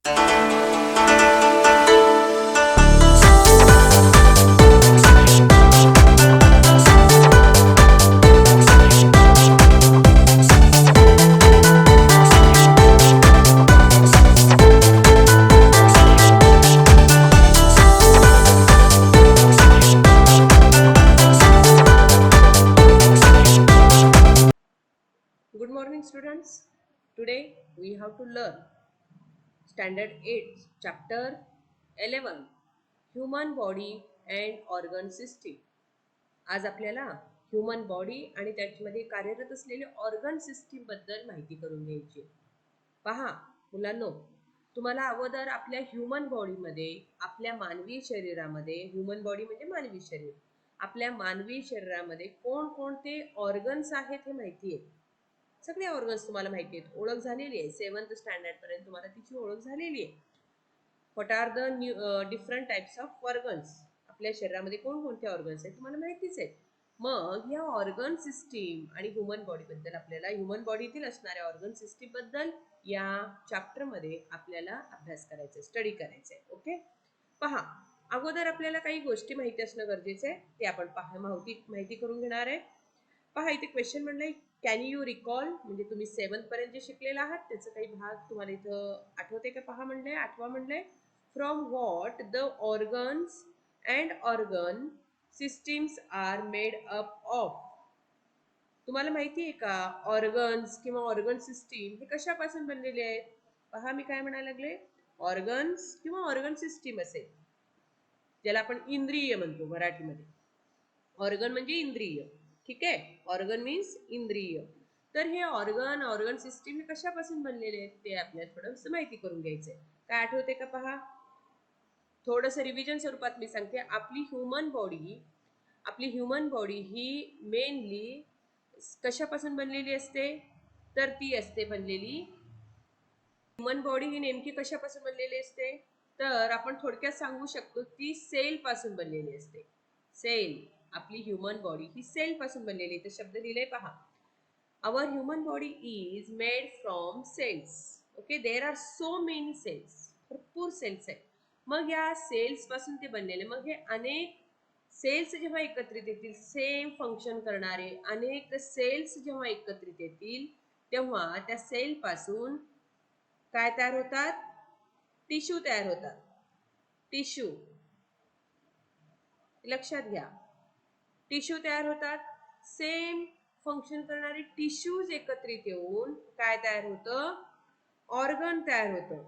Good morning, students. Today we have to learn Standard 8, Chapter 11, Human Body and Organ System. आज आपल्याला human body आणि त्याच्यामध्ये कार्यरत असलेले ऑर्गन सिस्टीम बद्दल माहिती करून घ्यायची. पहा मुलांनो, तुम्हाला अगोदर आपल्या ह्युमन बॉडीमध्ये, आपल्या मानवी शरीरामध्ये, ह्युमन बॉडी म्हणजे मानवी शरीर, आपल्या मानवी शरीरामध्ये कोणकोणते ऑर्गन्स आहेत हे माहिती आहे. सगळे ऑर्गन्स तुम्हाला माहिती आहेत, ओळख झालेली आहे. 7th स्टँडर्ड पर्यंत तुम्हाला तिची ओळख झालेली आहे. What are the different types of organs, आपल्या शरीरामध्ये कोणकोणते ऑर्गन्स आहेत तुम्हाला माहितीच आहे. मग या ऑर्गन सिस्टीम आणि ह्युमन बॉडी बद्दल, आपल्याला ह्युमन बॉडीतील असणाऱ्या ऑर्गन सिस्टीम बद्दल या चॅप्टर मध्ये आपल्याला अभ्यास करायचा आहे, स्टडी करायचा आहे. ओके, पहा अगोदर आपल्याला काही गोष्टी माहिती असणं गरजेचं आहे, ते आपण माहिती करून घेणार आहे. पहा इथे क्वेश्चन म्हणलंय, कॅन यू रिकॉल, म्हणजे तुम्ही 7th पर्यंत जे शिकलेला आहात त्याचा काही भाग तुम्हाला इथं आठवते का? पहा म्हणलंय, आठवा म्हणलंय. From what the organs and organ systems are made up of. तुम्हाला माहिती आहे का ऑर्गन्स किंवा ऑर्गन सिस्टीम हे कशापासून बनलेले आहेत? पहा मी काय म्हणायला लागले, ऑर्गन्स किंवा ऑर्गन सिस्टीम असेल, ज्याला आपण इंद्रिय म्हणतो मराठीमध्ये. ऑर्गन म्हणजे इंद्रिय, ठीक आहे. ऑर्गन मीन्स इंद्रिय. तर हे ऑर्गन सिस्टीम हे कशापासून बनलेले आहेत ते आपल्याला थोडंसं माहिती करून घ्यायचंय. काय आठवते का? पहा थोडंसं रिव्हिजन स्वरूपात मी सांगते. आपली ह्युमन बॉडी ही मेनली कशापासून बनलेली असते? तर ती असते बनलेली, ह्युमन बॉडी ही नेमकी कशापासून बनलेली असते? तर आपण थोडक्यात सांगू शकतो ती सेल पासून बनलेली असते. सेल, आपली ह्युमन बॉडी ही सेल पासून बनलेली. तर शब्द लिहिले पहा, our human body is made from cells. Okay, there are so many cells, भरपूर सेल्स आहेत. मग या सेल्स पासून ते बनलेले, मग हे अनेक सेल्स जेव्हा एकत्रित येतील, सेम फंक्शन करणारे अनेक सेल्स जेव्हा एकत्रित येतील, तेव्हा त्या सेल पासून काय तयार होतात? टिश्यू तयार होतात. टिश्यू लक्षात घ्या, टिश्यू तयार होतात. सेम फंक्शन करणारे टिश्यूज एकत्रित येऊन काय तयार होतं? ऑर्गन तयार होतं.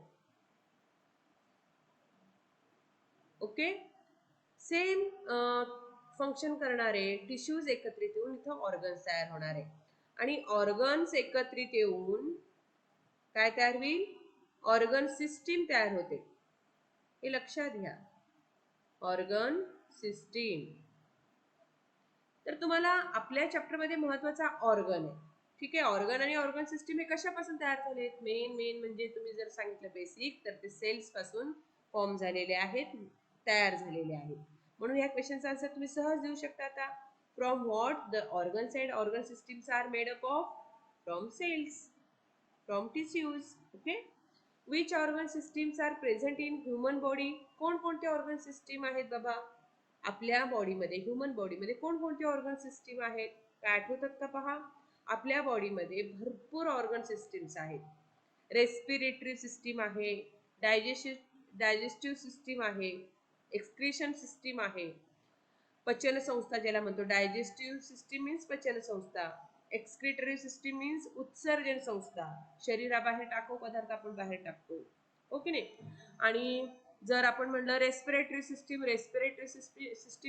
ओके, सेम फंक्शन करणारे टिश्यूज एकत्रित येऊन इथं ऑर्गन्स तयार होणार आहे. आणि ऑर्गन्स एकत्रित येऊन काय तयार होईल? ऑर्गन सिस्टीम तयार होते. हे लक्षात घ्या, ऑर्गन सिस्टीम. तर तुम्हाला आपल्या चॅप्टर मध्ये महत्वाचा ऑर्गन आहे, ठीक आहे. ऑर्गन आणि ऑर्गन सिस्टीम हे कशापासून तयार झालेत? मेन म्हणजे तुम्ही जर सांगितलं बेसिक, तर ते सेल्स पासून फॉर्म झालेले आहेत, तयार झालेले आहेत. म्हणून या क्वेश्चनचा आन्सर तुम्ही सहज देऊ शकता. आता from what the organs and organ systems are made up of? From cells, from tissues. Okay, which organ systems are present in human body? कोणकोणते ऑर्गन सिस्टीम आहेत बाबा आपल्या बॉडीमध्ये? ह्युमन बॉडीमध्ये कोणकोणते ऑर्गन सिस्टीम आहेत? काय आठवतात का? पहा, आपल्या बॉडीमध्ये भरपूर ऑर्गन सिस्टीम्स आहेत. रेस्पिरेटरी सिस्टीम आहे, डायजेस्टिव्ह सिस्टीम आहे, एक्सक्रीशन सिस्टीम आहे, पचन संस्था ज्याला म्हणतो. डायजेस्टिव्ह सिस्टीम मीन्स पचन संस्था, एक्सक्रीटरी सिस्टीम मीन्स उत्सर्जन संस्था, शरीराबाहेर टाकू पदार्थ आपण बाहेर टाकतो, ओके नाही. आणि जर आपण म्हणलं रेस्पिरेटरी सिस्टीम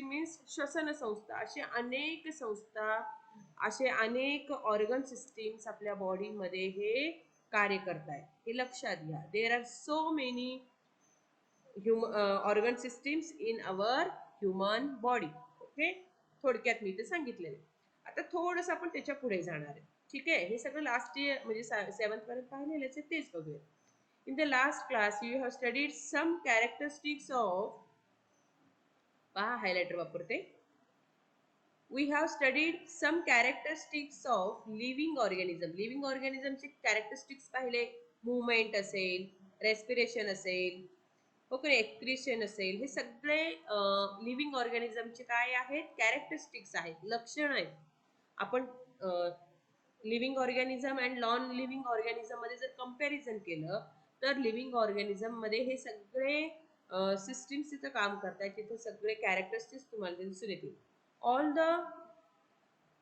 मीन्स श्वसन संस्था. असे अनेक संस्था, असे अनेक ऑर्गन सिस्टीम्स आपल्या बॉडीमध्ये हे कार्य करतायत. हे लक्षात घ्या. देर are so many organ systems in our human body. Okay, थोडक्यात मी ते सांगितलेलं. आता थोडंसं आपण त्याच्या पुढे जाणार आहे, ठीक आहे. हे सगळं लास्ट इयर म्हणजे 7th पर्यंत पाहिलेलंच आहे, तेच बघूया. In the last class, you have studied some characteristics of, पहा हायलाइटर वापरते. We have studied some characteristics of living organism. Living ऑर्गॅनिझमचे कॅरेक्टरिस्टिक्स पाहिले. मूवमेंट असेल, रेस्पिरेशन असेल, ओके, एक्सक्रिशन असेल, हे सगळे लिव्हिंग ऑर्गॅनिझमचे काय आहेत, कॅरेक्टरिस्टिक्स आहेत, लक्षण आहेत. आपण living organism and non living organism मध्ये जर कंपॅरिझन केलं तर लिव्हिंग ऑर्गॅनिझम मध्ये हे सगळे सिस्टीम्स तिथं काम करतायत, तिथे सगळे कॅरेक्टरिस्टिक्स तुम्हाला दिसून येतील. All the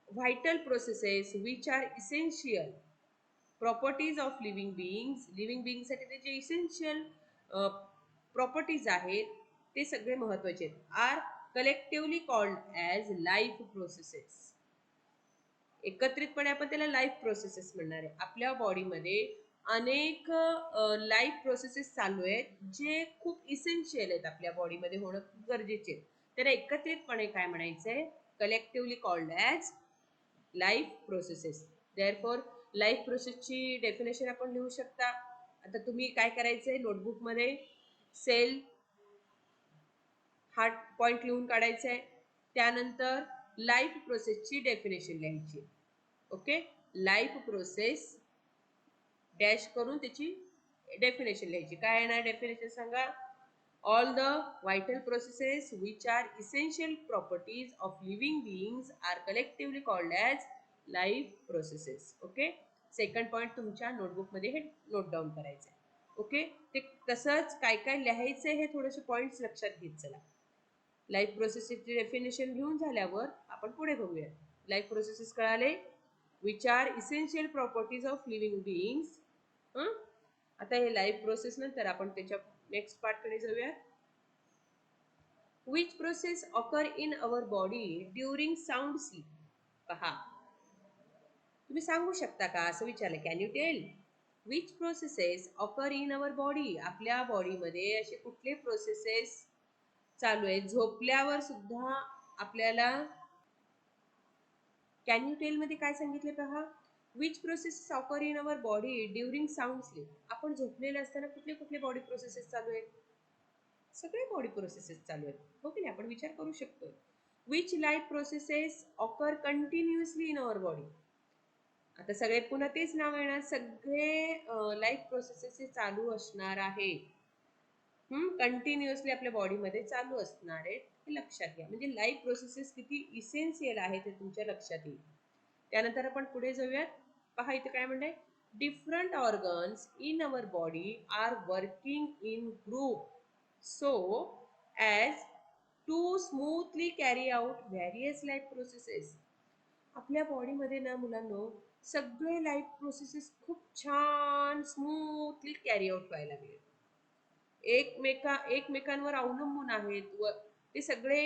vital processes which are essential properties of living being साठी ते जे इसेन्शियल प्रॉपर्टीज आहेत ते सगळे महत्वाचे आहेत, are collectively called as life processes. एकत्रितपणे आपण त्याला लाईफ प्रोसेसेस म्हणणार आहे. आपल्या बॉडीमध्ये अनेक लाईफ प्रोसेसेस चालू आहेत जे खूप इसेन्शियल आहेत, आपल्या बॉडीमध्ये होणं खूप गरजेचे. त्याला एकत्रितपणे काय म्हणायचंय, collectively called as life processes. Therefore life प्रोसेसची डेफिनेशन आपण लिहू शकता. आता तुम्ही काय करायचंय, नोटबुकमध्ये सेल हा पॉइंट लिहून काढायचा आहे, त्यानंतर लाईफ प्रोसेसची डेफिनेशन लिहायची. ओके, लाईफ प्रोसेस डॅश करून त्याची डेफिनेशन लिहायची. काय येणार डेफिनेशन सांगा, all the vital processes which are essential properties of living beings are collectively called as life processes. Okay, second point तुमच्या नोटबुकमध्ये हे नोट डाऊन करायचं आहे. ओके, ते तसंच काय काय लिहायचं हे थोडेसे पॉइंट्स लक्षात घेत चला. लाईफ प्रोसेसची डेफिनेशन लिहून झाल्यावर आपण पुढे बघूया. लाईफ प्रोसेसेस कळाले, which are essential properties of living beings. आता हे लाईफ प्रोसेस नंतर आपण त्याच्या नेक्स्ट पार्टकडे जाऊयात. Which process occur in our body during sound sleep. पहा, तुम्ही सांगू शकता का असं विचारलं, can you tail which processes occur in our body. आपल्या बॉडीमध्ये असे कुठले प्रोसेसेस चालू आहे झोपल्यावर सुद्धा आपल्याला. कॅन यू टेल मध्ये काय सांगितले पहा, which process occur in our body during sound sleep. आपण झोपलेले असताना कुठले कुठले बॉडी प्रोसेसेस चालू आहेत, सगळे बॉडी प्रोसेसेस चालू आहेत, हो की नाही, आपण विचार करू शकतो. Which life processes occur continuously in our body. आता सगळ्यात पुन्हा तेच नाव येणार, सगळे लाईफ प्रोसेसेस हे चालू असणार आहे, कंटिन्युअसली आपल्या बॉडीमध्ये चालू असणार आहेत, हे लक्षात घ्या. म्हणजे लाईफ प्रोसेसेस किती इसेन्शियल आहे ते तुमच्या लक्षात येईल. त्यानंतर आपण पुढे जाऊयात. पहा इथे काय म्हणलंय, different organs in our body are working in group so as to smoothly carry out various life processes. आपल्या बॉडीमध्ये ना मुलांनो सगळे लाईफ प्रोसेसेस खूप छान स्मूथली कॅरी आउट व्हायला लागले, एकमेकांवर अवलंबून आहेत व ते सगळे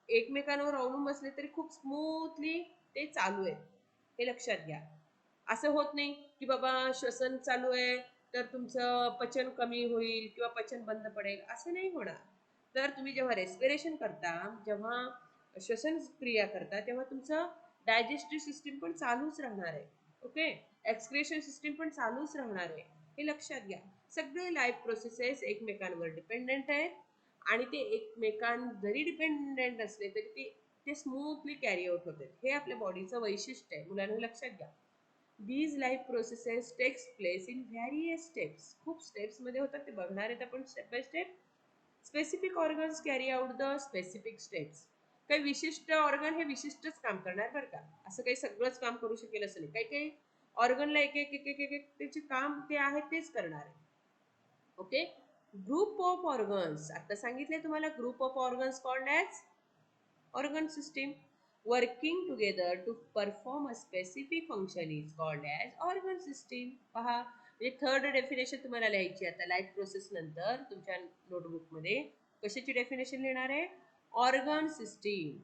एकमेकांवर अवलंबून असले तरी खूप स्मूथली ते चालू आहेत, हे लक्षात घ्या. असं होत नाही की बाबा श्वसन चालू आहे तर तुमचं पचन कमी होईल किंवा पचन बंद पडेल, असं नाही होणार. तर तुम्ही जेव्हा रेस्पिरेशन करता, जेव्हा श्वसन क्रिया करता, तेव्हा तुमचं डायजेस्टिव्ह सिस्टीम पण चालूच राहणार आहे. ओके, एक्सक्रिशन सिस्टीम पण चालूच राहणार आहे, हे लक्षात घ्या. सगळे लाईफ प्रोसेसेस एकमेकांवर डिपेंडेंट आहेत आणि ते एकमेकां जरी डिपेंडेंट असले तरी ते स्मूथली कॅरी आउट होतात, हे आपल्या बॉडीचं वैशिष्ट्य आहे, मुलांना लक्षात घ्या. These life processes takes place in various steps. खूप स्टेप्समध्ये होतात, ते बघणार आहेत आपण step by step. Specific organs carry out the specific steps. काही विशिष्ट ऑर्गन हे विशिष्टच काम करणार बरं का, असं काही सगळंच काम करू शकेल असं नाही. काही काही ऑर्गनला एक एक एक एक एक त्याचे काम ते आहे तेच करणार आहे. ओके, ग्रुप ऑफ ऑर्गन्स, आता सांगितले तुम्हाला, group of organs called as organ system working together to perform a specific function is called as organ system. पहा, म्हणजे थर्ड डेफिनेशन तुम्हाला लिहायची आता लाईफ प्रोसेस नंतर तुमच्या नोटबुकमध्ये कशाची डेफिनेशन लिहिणार आहे, ऑर्गन सिस्टीम.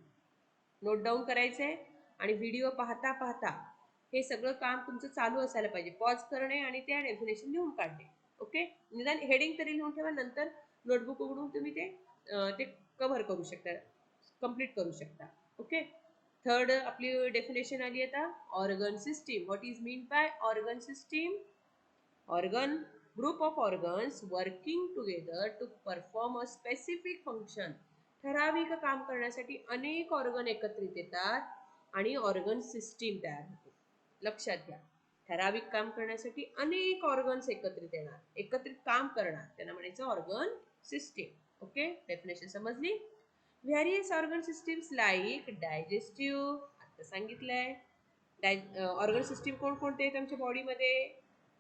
नोट डाऊन करायचं आहे आणि व्हिडिओ पाहता पाहता हे सगळं काम तुमचं चालू असायला पाहिजे, पॉज करणे आणि त्या डेफिनेशन लिहून काढणे. ओके, निदान हेडिंग तरी लिहून ठेवा, नंतर नोटबुक उघडून तुम्ही ते कव्हर करू शकता, कंप्लीट करू शकता. ओके, थर्ड आपली डेफिनेशन आली आता, organ system. What is mean by organ system, organ group of organs working together to perform a specific function. ठराविक काम करण्यासाठी अनेक ऑर्गन एकत्रित येतात आणि ऑर्गन सिस्टीम तयार होते, लक्षात घ्या. ठराविक काम करण्यासाठी अनेक ऑर्गन्स एकत्रित येणार, एकत्रित काम करणार, त्यांना म्हणायचं ऑर्गन सिस्टीम. ओके, डेफिनेशन समजली. Various organ systems like digestive, आता सांगितलंय. ऑर्गन सिस्टीम कोणकोणते आहेत आमच्या बॉडीमध्ये?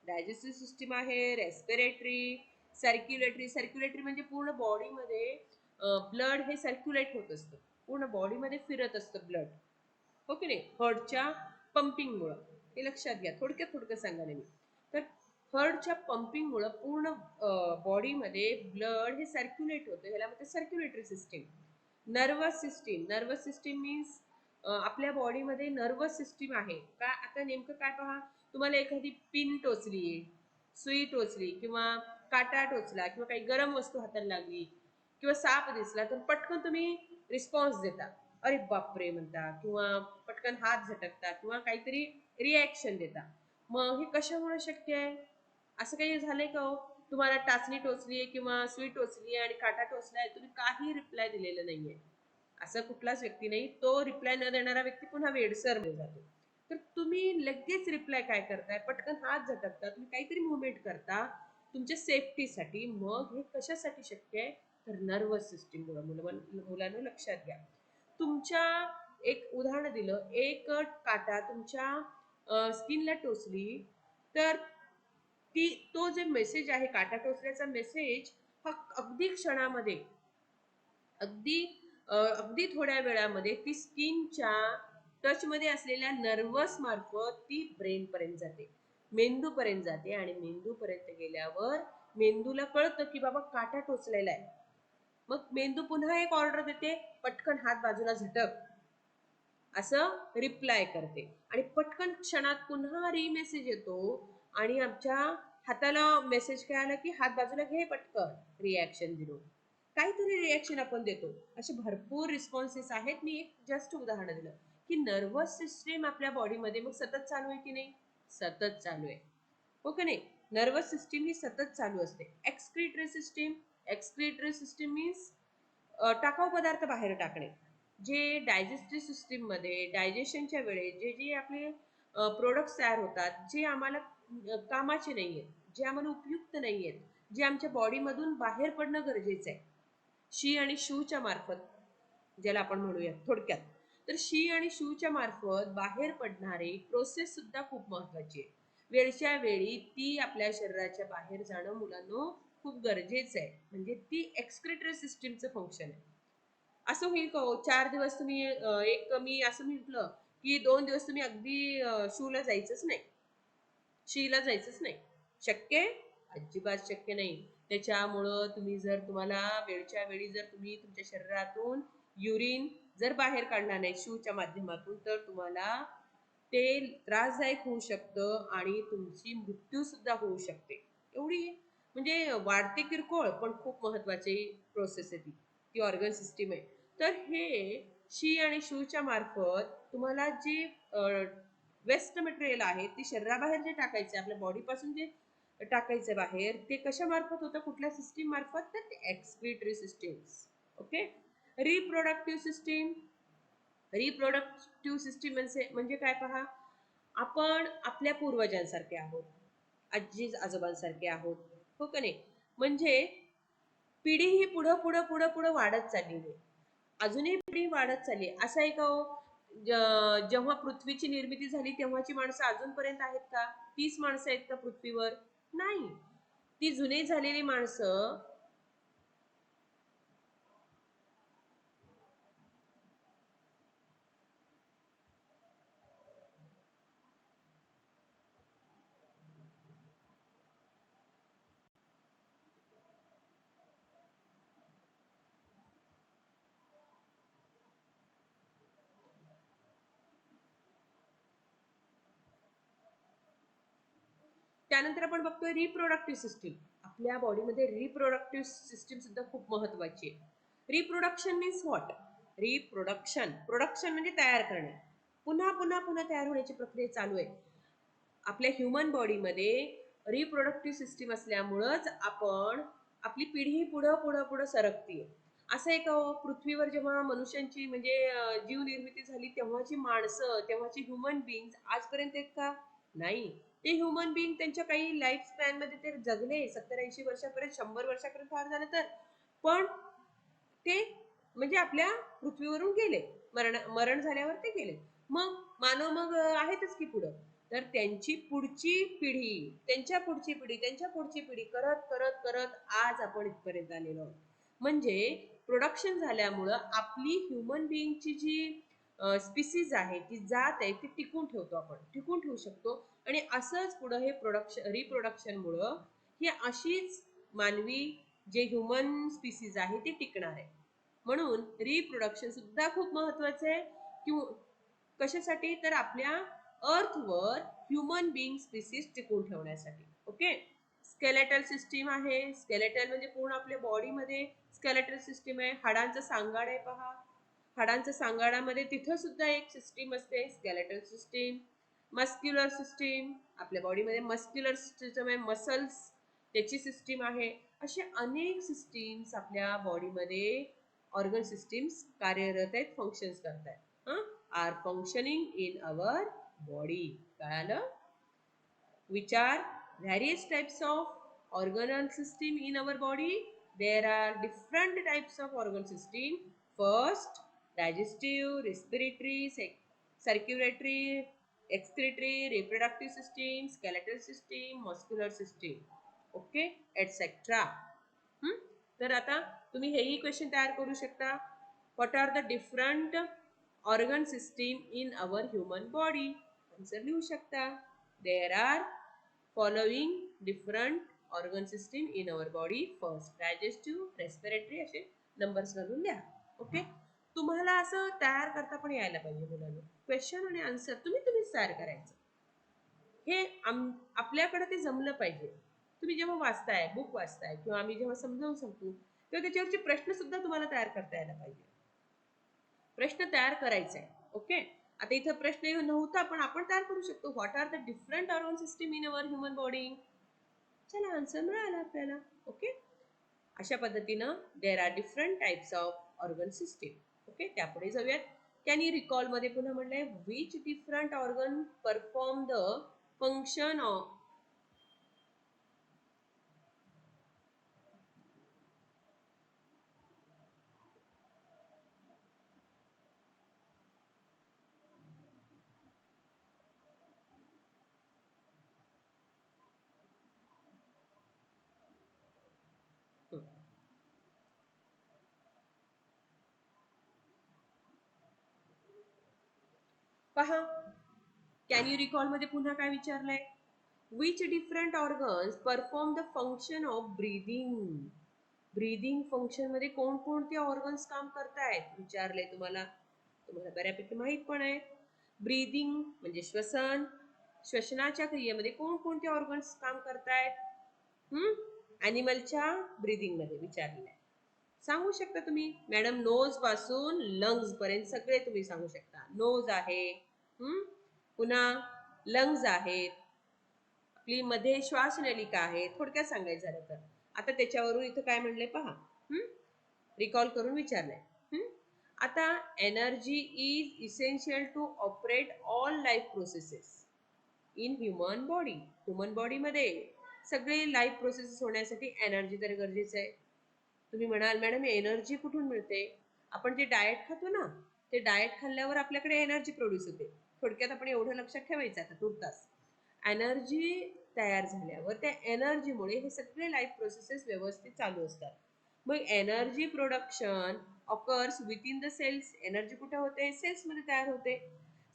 डायजेस्टिव्ह सिस्टीम आहे, रेस्पिरेटरी, सर्क्युलेटरी. सर्क्युलेटरी म्हणजे पूर्ण बॉडीमध्ये ब्लड हे सर्क्युलेट होत असतं, पूर्ण बॉडीमध्ये फिरत असतं ब्लड, हो की नाही, हार्टच्या पंपिंगमुळं. हे लक्षात घ्या, थोडक्यात सांगाने मी. तर हार्टच्या पंपिंगमुळं पूर्ण बॉडीमध्ये ब्लड हे सर्क्युलेट होतं, ह्याला म्हणतात circulatory system. Nervous system, nervous system means आपल्या बॉडीमध्ये नर्वस सिस्टीम आहे का. आता नेमकं काय पहा, तुम्हाला एखादी पिन टोचली, सुई टोचली, किंवा काटा टोचला, किंवा काही गरम वस्तू हाताला लागली, किंवा साप दिसला, तर पटकन तुम्ही रिस्पॉन्स देता, अरे बापरे म्हणता, किंवा पटकन हात झटकता, किंवा काहीतरी रिॲक्शन देता. मग हे कशामुळे शक्य आहे? असं काही झालंय का हो? तुम्हाला टाचणी टोचली किंवा सुई टोचली आणि काटा टोचलाय, तुम्ही काही रिप्लाय दिलेला नाहीये, असं कुठलाच व्यक्ती नाही. तो रिप्लाय न देणारा व्यक्ती पुन्हा वेडसर मध्ये जातो. तर तुम्ही लगेच रिप्लाय काय करताय, पटकन हात झटकता, तुम्ही काहीतरी मुवमेंट करता तुमच्या सेफ्टीसाठी. मग हे कशासाठी शक्य आहे? तर नर्वस सिस्टीम मुलांना लक्षात घ्या. तुमच्या एक उदाहरण दिलं, एक काटा तुमच्या स्किनला टोचली, तर तो जे मेसेज आहे, काटा टोचल्याचा मेसेज हा अगदी क्षणामध्ये, अगदी अगदी थोड्या वेळामध्ये ती स्किनच्या टच मध्ये असलेल्या नर्वस मार्फत ती ब्रेन पर्यंत जाते, मेंदू पर्यंत जाते, आणि मेंदू पर्यंत गेल्यावर मेंदूला कळतं की बाबा काटा टोचलेला आहे. मग मेंदू पुन्हा एक ऑर्डर देते, पटकन हात बाजूला झटक, असं रिप्लाय करते, आणि पटकन क्षणात पुन्हा मेसेज येतो, आणि आमच्या हाताला मेसेज काय आला की हात बाजूला घे, पटकन रिॲक्शन दिलो, काहीतरी रिॲक्शन आपण देतो. असे भरपूर रिस्पॉन्सेस आहेत. मी एक जस्ट उदाहरण दिलं की नर्वस सिस्टीम आपल्या बॉडीमध्ये मग सतत चालू आहे की नाही? सतत चालू आहे, हो का नाही? नर्वस सिस्टीम ही सतत चालू असते. Excretory system, excretory system means टाकाऊ पदार्थ बाहेर टाकणे. जे डायजेस्टिव्ह सिस्टीम मध्ये डायजेशनच्या वेळेस जे जे आपले प्रोडक्ट्स तयार होतात, जे आम्हाला कामाचे नाही आहेत, जे आम्हाला उपयुक्त नाही आहेत, जे आमच्या बॉडीमधून बाहेर पडणं गरजेचं आहे, शी आणि शूच्या मार्फत, ज्याला आपण म्हणूया थोडक्यात. तर शी आणि शूच्या मार्फत बाहेर पडणारी प्रोसेस सुद्धा खूप महत्वाची आहे. वेळच्या वेळी ती आपल्या शरीराच्या बाहेर जाणं मुलांना खूप गरजेचं आहे. म्हणजे ती एक्सक्रिटरी सिस्टीमचं फंक्शन आहे. असं होईल का हो, 4 दिवस तुम्ही एक मी असं म्हटलं की 2 दिवस तुम्ही अगदी शूला जायचंच नाही, शीला जायचंच नाही, शक्य आहे? अजिबात शक्य नाही. त्याच्यामुळं तुम्ही जर तुम्हाला वेळच्या वेळी जर तुम्ही तुमच्या शरीरातून युरिन जर बाहेर काढला नाही शूच्या माध्यमातून, तर तुम्हाला ते त्रासदायक होऊ शकतं, आणि तुमची मृत्यू सुद्धा होऊ शकते. एवढी म्हणजे वाढते किरकोळ पण खूप महत्वाची प्रोसेस आहे ती, ती ऑर्गन सिस्टीम आहे. तर हे शी आणि शूच्या मार्फत तुम्हाला जे वेस्ट मटेरियल आहे ते शरीराबाहेर जे टाकायचं, आपल्या बॉडीपासून जे टाकायचं बाहेर, ते कशा मार्फत होतं, कुठल्या सिस्टीम मार्फत? तर ते excretory systems. Okay. Reproductive system, reproductive system म्हणजे काय पहा, आपण आपल्या पूर्वजांसारखे आहोत, आजी आजोबांसारखे आहोत, हो का नाही? म्हणजे पिढी ही पुढं पुढं पुढं पुढं वाढत चाललेली आहे, अजूनही पिढी वाढत चालली आहे. असं आहे का हो, जेव्हा पृथ्वीची निर्मिती झाली तेव्हाची माणसं अजूनपर्यंत आहेत का? तीच माणसं आहेत का पृथ्वीवर? नाही, ती जुने झालेली माणसं. त्यानंतर आपण बघतोय रिप्रोडक्टिव्ह सिस्टीम. आपल्या बॉडीमध्ये रिप्रोडक्टिव्ह सिस्टीम सुद्धा खूप महत्वाची आहे. Reproduction means what? Reproduction, production म्हणजे तयार करणे, पुन्हा पुन्हा पुन्हा तयार होण्याची प्रक्रिया चालू आहे आपल्या ह्युमन बॉडीमध्ये. रिप्रोडक्टिव्ह सिस्टीम असल्यामुळंच आपण आपली पिढी पुढं पुढं पुढं सरकतीये. असं आहे का हो, पृथ्वीवर जेव्हा मनुष्यांची म्हणजे जीव निर्मिती झाली तेव्हाची माणसं, तेव्हाची ह्युमन बिंग आजपर्यंत आहेत का? नाही. ते ह्युमन बिईंग त्यांच्या काही लाईफ स्पॅन मध्ये ते जगले 70-80 वर्षापर्यंत, 100 वर्षापर्यंत फार झालं तर, पण ते म्हणजे आपल्या पृथ्वीवरून गेले, मरण झाल्यावर ते गेले. मग मानव मग आहेतच की पुढं. तर त्यांची पुढची पिढी, त्यांच्या पुढची पिढी, त्यांच्या पुढची पिढी करत करत करत आज आपण इथपर्यंत आलेलो आहोत. म्हणजे प्रोडक्शन झाल्यामुळं आपली ह्युमन बिईंगची जी स्पिसीज आहे, ती जात आहे, ती टिकून ठेवतो आपण, टिकून ठेवू शकतो. आणि असंच पुढं हे रिप्रोडक्शनमुळं ही अशीच मानवी जे ह्युमन स्पिसीज आहे ते टिकणार आहे. म्हणून रिप्रोडक्शन सुद्धा खूप महत्वाचं आहे. कशासाठी? तर आपल्या अर्थवर ह्युमन बिईंग स्पीसीज टिकून ठेवण्यासाठी. ओके. स्केलेटल सिस्टीम आहे. स्केलेटल म्हणजे पूर्ण आपल्या बॉडीमध्ये स्केलेटल सिस्टीम आहे. हाडांचं सांगाड आहे पहा. हाडांच्या सांगाडामध्ये तिथं सुद्धा एक सिस्टीम असते, स्केलेटल सिस्टीम. मस्क्युलर सिस्टीम, आपल्या बॉडीमध्ये मस्क्युलर सिस्टीम आहे, मसल्स त्याची सिस्टीम आहे. असे अनेक सिस्टीम्स आपल्या बॉडीमध्ये ऑर्गन सिस्टीम्स कार्यरत आहेत, फंक्शन्स करतात. Are functioning in our body. कळालं? Which are various types of organal system in our body. There are different types of organ system. First, digestive, respiratory, circulatory, excretory, reproductive system, skeletal system, muscular system. Okay, etc. तर आता तुम्ही हेही question तयार करू शकता. What are the different organ system in our human body? Answer लिहू शकता. There are following different organ system in our body. First, digestive, respiratory, असे नंबर्स घालून द्या. ओके. तुम्हाला असं तयार करता पण यायला पाहिजे मुलांना. क्वेश्चन आणि आन्सर तुम्हीच तयार करायचं. हे आपल्याकडे ते जमलं पाहिजे. तुम्ही जेव्हा वाचताय, बुक वाचताय किंवा आम्ही जेव्हा समजावून सांगतो तेव्हा त्याच्यावरचे प्रश्न सुद्धा तुम्हाला तयार करता यायला पाहिजे. प्रश्न तयार करायचा आहे. ओके. आता इथं प्रश्न नव्हता पण आपण तयार करू शकतो. What are the different organ system in our human body? चला आन्सर मिळाला आपल्याला. ओके. अशा पद्धतीनं there are different types of organ system. Okay. त्यापुढे जाऊयात. कॅन यू रिकॉल मध्ये पुन्हा म्हणलंय which different organ perform the function of. पहा, कॅन यू रिकॉल मध्ये पुन्हा काय विचारलंय? Which different organs perform the function of breathing. Breathing function मध्ये कोणकोणते ऑर्गन्स काम करतायत विचारले तुम्हाला. तुम्हाला बऱ्यापैकी माहित पण आहे. ब्रीदिंग म्हणजे श्वसन. श्वसनाच्या क्रियेमध्ये कोणकोणते ऑर्गन्स काम करतायत? ॲनिमलच्या ब्रीदिंग मध्ये विचारलेलं आहे. सांगू शकता तुम्ही. मॅडम नोज पासून लंग्स पर्यंत सगळे तुम्ही सांगू शकता. नोज आहे, पुन्हा लंग्स आहेत, आपली मध्ये श्वासनलिका आहे. थोडक्यात सांगायचं झालं तर. आता त्याच्यावरून इथं काय म्हणलंय पहा. रिकॉल करून विचारलंय. आता energy is essential to operate all life processes in human body. Human बॉडीमध्ये सगळे लाईफ प्रोसेसेस होण्यासाठी एनर्जी तर गरजेचं आहे. तुम्ही म्हणाल मॅडम एनर्जी कुठून मिळते? आपण जे डाएट खातो ना, ते डाएट खाल्ल्यावर आपल्याकडे एनर्जी प्रोड्यूस होते. थोडक्यात आपण एवढं लक्षात ठेवायचं आता तुर्तास. एनर्जी तयार झाल्यावर त्या एनर्जीमुळे हे सगळे लाईफ प्रोसेसेस व्यवस्थित चालू असतात. मग energy production occurs within the cells. Energy कुठे होते? सेल्स मध्ये तयार होते.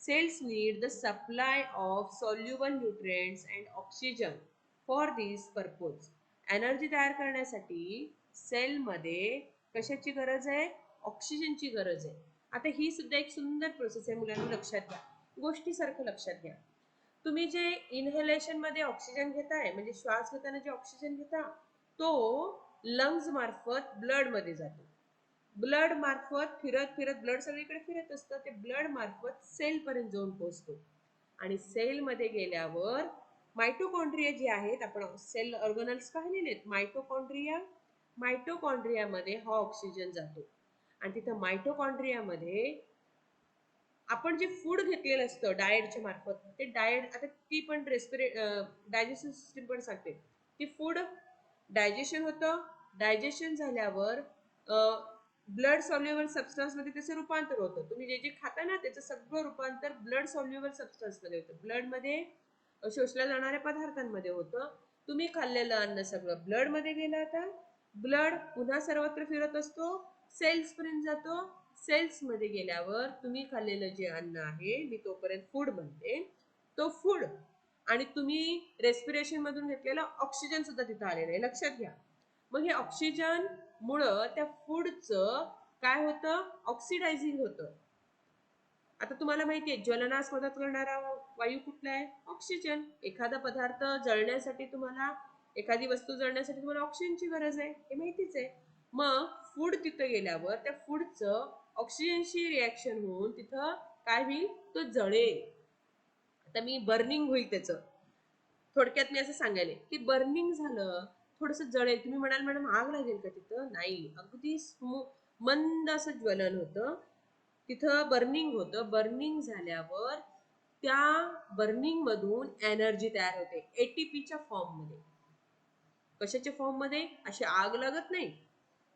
Cells need the supply of soluble nutrients and oxygen for this purpose. Energy तयार करण्यासाठी सेलमध्ये कशाची गरज आहे? ऑक्सिजनची गरज आहे. आता ही सुद्धा एक सुंदर प्रोसेस आहे मुलांनी, लक्षात घ्या. गोष्टीसारखं लक्षात घ्या. तुम्ही जे इनहेलेशन मध्ये ऑक्सिजन घेताय म्हणजे श्वास घेताना जे ऑक्सिजन घेता तो लंग्स मार्फत ब्लड मध्ये जातो. ब्लड मार्फत फिरत फिरत ब्लड सगळीकडे फिरत असतं. ते ब्लड मार्फत सेल पर्यंत जाऊन पोहोचतो आणि सेल मध्ये गेल्यावर मायटोकॉन्ड्रिया जे आहेत, आपण सेल ऑर्गनल्स पाहिलेले आहेत. मायटोकॉन्ड्रियामध्ये हा ऑक्सिजन जातो आणि तिथं मायटोकॉन्ड्रियामध्ये आपण जे फूड घेतलेलं असतं डाएटच्या मार्फत, ते डाएट आता ती पण डायजेशन सिस्टीम पण सांगते. ती फूड डायजेशन होतं. डायजेशन झाल्यावर ब्लड सॉल्युबल सबस्टन्स मध्ये त्याचं रूपांतर होतं. तुम्ही जे जे खाता ना त्याचं सगळं रूपांतर ब्लड सॉल्युबल सबस्टन्स मध्ये होतं. ब्लड मध्ये शोषल्या जाणाऱ्या पदार्थांमध्ये होतं. तुम्ही खाल्लेलं अन्न सगळं ब्लड मध्ये गेलं. आता ब्लड पुन्हा सर्वत्र फिरत असतो, सेल्स पर्यंत जातो. सेल्स मध्ये गेल्यावर तुम्ही खाल्लेलं जे अन्न आहे, मी तोपर्यंत फूड म्हणते, तो फूड आणि तुम्ही रेस्पिरेशन मधून घेतलेलं ऑक्सिजन सुद्धा तिथं आलेलं आहे, लक्षात घ्या. मग हे ऑक्सिजन मुळे त्या फूडचं काय होतं, ऑक्सिडायझिंग होतं. आता तुम्हाला माहितीये ज्वलनास मदत करणारा वायू कुठला आहे, ऑक्सिजन. एखादा पदार्थ जळण्यासाठी तुम्हाला, एखादी वस्तू जळण्यासाठी तुम्हाला ऑक्सिजनची गरज आहे, हे माहितीच आहे. मग फूड तिथं गेल्यावर त्या फूडचं ऑक्सिजनशी रिॲक्शन होऊन तिथं काय होईल, तो जळेल. आता मी बर्निंग होईल त्याचं, थोडक्यात मी असं सांगायले की बर्निंग झालं, थोडंसं जळेल. तुम्ही म्हणाल मॅडम आग लागेल का तिथं, नाही, अगदी मंद असं ज्वलन होतं तिथं, बर्निंग होतं. बर्निंग झाल्यावर त्या बर्निंग मधून एनर्जी तयार होते एटीपीच्या फॉर्म मध्ये. कशाच्या फॉर्म मध्ये, अशी आग लागत नाही,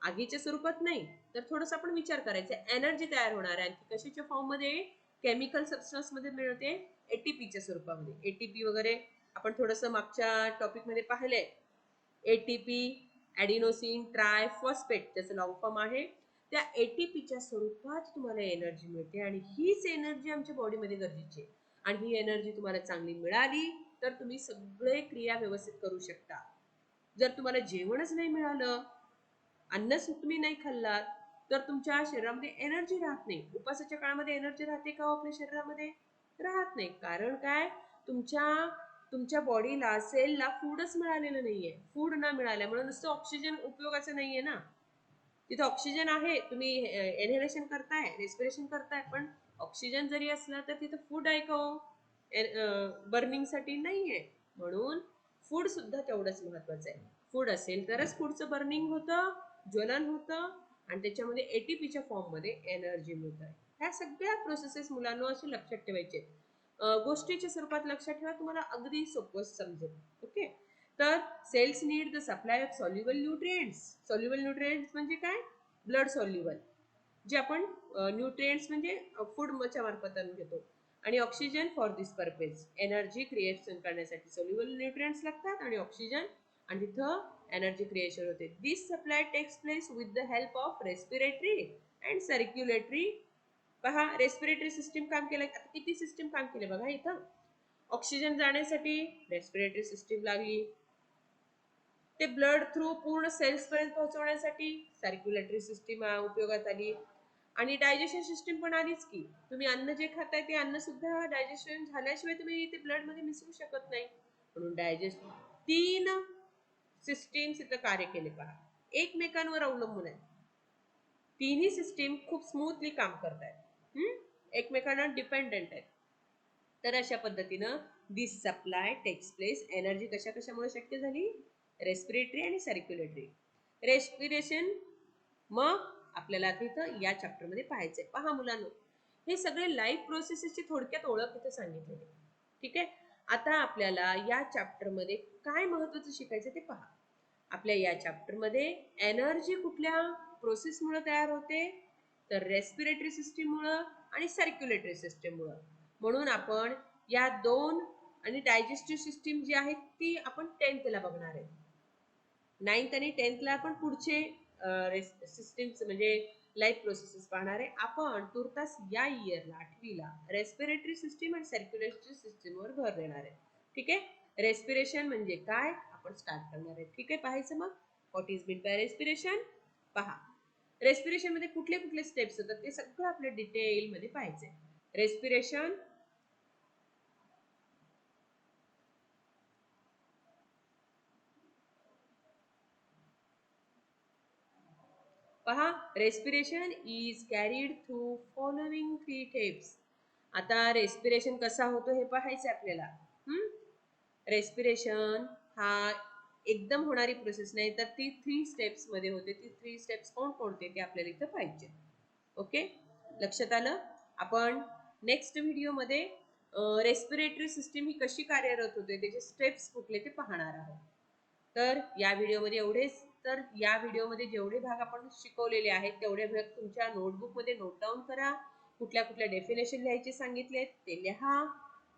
आगीच्या स्वरूपात नाही, तर थोडस आपण विचार करायचा, एनर्जी तयार होणार आहे. कशाच्या फॉर्म मध्ये, केमिकल सबस्टन्स मध्ये मिळते, एटीपीच्या स्वरूपामध्ये. एटीपी वगैरे आपण थोडस मागच्या टॉपिक मध्ये पाहिलंय. एटीपी ऍडिनोसिन ट्राय फॉस्फेट त्याचं लॉंग फॉर्म आहे. त्या एटीपीच्या स्वरूपात तुम्हाला एनर्जी मिळते आणि हीच एनर्जी आमच्या बॉडीमध्ये गरजेची आहे. आणि ही एनर्जी तुम्हाला चांगली मिळाली तर तुम्ही सगळे क्रिया व्यवस्थित करू शकता. जर तुम्हाला जेवणच नाही मिळालं, अन्नच तुम्ही नाही खाल्लात, तर तुमच्या शरीरामध्ये एनर्जी राहत नाही. उपासाच्या काळामध्ये एनर्जी राहते का आपल्या शरीरामध्ये, राहत नाही. कारण काय, तुमच्या तुमच्या बॉडीला, सेलला फूडच मिळालेलं नाहीये. फूड न मिळाल्यामुळे नुसतं ऑक्सिजन उपयोगाचं नाहीये ना. तिथे ऑक्सिजन आहे, तुम्ही इनहेलेशन करताय, रेस्पिरेशन करताय, पण ऑक्सिजन जरी असला तर तिथे फूड आहे का, बर्निंग साठी नाहीये. म्हणून फूड सुद्धा तेवढंच महत्वाचं आहे. फूड असेल तरच फूडचं बर्निंग होतं, ज्वलन होतं आणि त्याच्यामध्ये एटीपीच्या फॉर्म मध्ये एनर्जी मिळतं. ह्या सगळ्या प्रोसेसेस मुलांना असे लक्षात ठेवायचे, गोष्टीच्या स्वरूपात लक्षात ठेवा, तुम्हाला अगदी सोपं समजेल. ओके. तर cells need the supply of soluble nutrients. Soluble nutrients म्हणजे काय, ब्लड सॉल्युबल, जे आपण न्यूट्रिएंट्स म्हणजे फूडच्या मार्फत घेतो. आणि oxygen for this purpose, energy creation करण्यासाठी सॉल्युबल न्यूट्रिएंट्स लागतात आणि ऑक्सिजन, आणि तिथं एनर्जी क्रिएशन होते. This supply takes place with the help of respiratory and circulatory. पहा, रेस्पिरेटरी सिस्टीम काम केलं, आता किती सिस्टीम काम केले बघा इथं. ऑक्सिजन जाण्यासाठी रेस्पिरेटरी सिस्टीम लागली, ते ब्लड थ्रू पूर्ण सेल्स पर्यंत पोहोचवण्यासाठी सर्क्युलेटरी सिस्टीम उपयोगात आली. आणि डायजेशन सिस्टीम पण आलीच की. तुम्ही अन्न जे खाताय ते अन्न सुद्धा डायजेशन झाल्याशिवाय तुम्ही ते ब्लड मध्ये मिसळू शकत नाही. म्हणून डायजेस्ट, 3 सिस्टीम्स इथं कार्य केले पहा, एकमेकांवर अवलंबून आहेत. तिन्ही सिस्टीम खूप स्मूथली काम करतायत, एकमेकांना डिपेंडेंट आहेत. तर अशा पद्धतीनं दिस सप्लाय टेक्स प्लेस, एनर्जी कशा कशामुळे शक्य झाली, रेस्पिरेटरी आणि सर्क्युलेटरी. रेस्पिरेशन मग आपल्याला तिथं या चॅप्टर मध्ये पाहायचंय. पहा मुलांनो, हे सगळे लाईफ प्रोसेसची थोडक्यात ओळख इथं सांगितलेली. ठीक आहे. आता आपल्याला या चॅप्टर मध्ये काय महत्वाचं शिकायचं ते पहा. आपल्या या चॅप्टर मध्ये एनर्जी कुठल्या प्रोसेस मुळे तयार होते, तर रेस्पिरेटरी सिस्टीम मुळे आणि सर्क्युलेटरी सिस्टीम मुळे. म्हणून आपण या दोन, आणि डायजेस्टिव्ह सिस्टीम जी आहे ती आपण 10th ला बघणार आहे. 9th आणि 10th ला आपण पुढचे सिस्टीम्स म्हणजे लाईफ प्रोसेसेस पाहणार आहे. आपण तुर्तास या इयरला 8वीला रेस्पिरेटरी सिस्टीम आणि सर्क्युलेटरी सिस्टीम वर भर देणार आहे. ठीक आहे. रेस्पिरेशन म्हणजे काय आपण स्टार्ट करणार आहे. ठीक आहे, पाहायचं मग what is mean bye respiration. पहा, रेस्पिरेशन मध्ये कुठले कुठले स्टेप्स होतात ते सगळं आपल्या डिटेल मध्ये पाहायचंय. रेस्पिरेशन, पहा, respiration is carried through following 3 steps. आता रेस्पिरेशन कसा होतो हे पाहायचं आपल्याला. रेस्पिरेशन हा एकदम होणारी प्रोसेस नाही, तर ती 3 स्टेप्स मध्ये होते. ती 3 स्टेप्स कोणते ते आपल्याला इथं पाहिजे. ओके, लक्षात आलं. आपण नेक्स्ट व्हिडिओमध्ये रेस्पिरेटरी सिस्टीम ही कशी कार्यरत होते, त्याचे स्टेप्स कुठले ते पाहणार आहोत. तर या व्हिडिओमध्ये एवढेच. तर या व्हिडिओमध्ये जेवढे भाग आपण शिकवलेले आहेत तेवढे भाग तुमच्या नोटबुकमध्ये नोट डाऊन करा. कुठल्या कुठल्या डेफिनेशन लिहायचे सांगितले ते लिहा,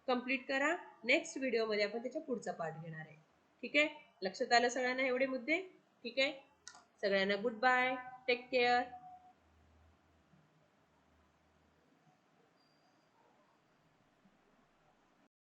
कंप्लीट करा. नेक्स्ट व्हिडिओमध्ये आपण त्याचा पुढचा पार्ट घेणार आहे. ठीक आहे, लक्षात आलं सगळ्यांना एवढे मुद्दे? ठीक आहे, सगळ्यांना गुड बाय, टेक केअर.